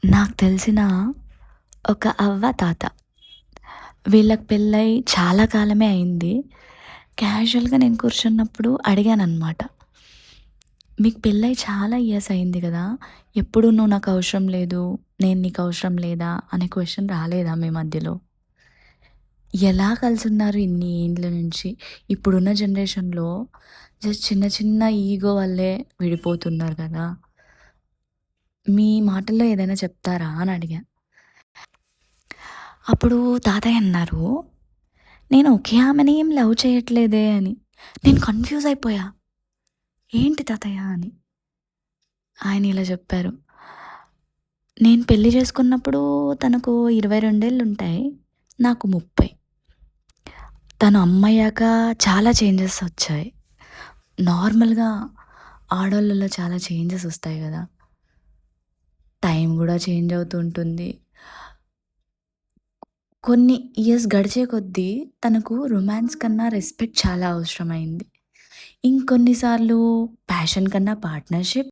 నాకు తెలిసిన ఒక అవ్వ, తాత. వీళ్ళకి పెళ్ళై చాలా కాలమే అయింది. క్యాజువల్‌గా నేను కూర్చున్నప్పుడు అడిగాననమాట. "మీకు పెళ్ళై చాలా ఇయర్స్ అయింది గదా! ఎప్పుడు నువ్వు నాకు అవసరం లేదు, నేను నీకు అవసరం లేదా" అనే క్వెషన్ రాలేదా మీ మధ్యలో? ఎలా కలిసున్నారు ఇన్ని ఏండ్ల నుంచి? ఇప్పుడున్న జనరేషన్‌లో జస్ట్ చిన్న చిన్న ఈగో వల్లే విడిపోతున్నారు గదా! మీ మాటల్లో ఏదైనా చెప్తారా అని అడిగా. అప్పుడు తాతయ్య అన్నారు, "నేను ఒకే ఆమెని ఏం లవ్ చేయట్లేదే" అని. నేను కన్‌ఫ్యూజ్ అయిపోయా. ఏంటి తాతయ్య అని. ఆయన ఇలా చెప్పారు. "నేను పెళ్లి చేసుకున్నప్పుడు తనకు 22 ఏళ్లుంటాయి. నాకు 30. తను అమ్మయ్యాక చాలా చేంజెస్ వచ్చాయి. నార్మల్‌గా ఆడోళ్ళలో చాలా చేంజెస్ వస్తాయి గదా! టైం గూడా చేంజ్ అవుతూ ఉంటుంది. కొన్ని ఇయర్స్ గడిచే కొద్దీ తనకు రొమాన్స్ కన్నా రెస్పెక్ట్ చాలా అవసరమైంది. ఇంకొన్ని సార్లు ప్యాషన్ కన్నా పార్ట్నర్‌షిప్,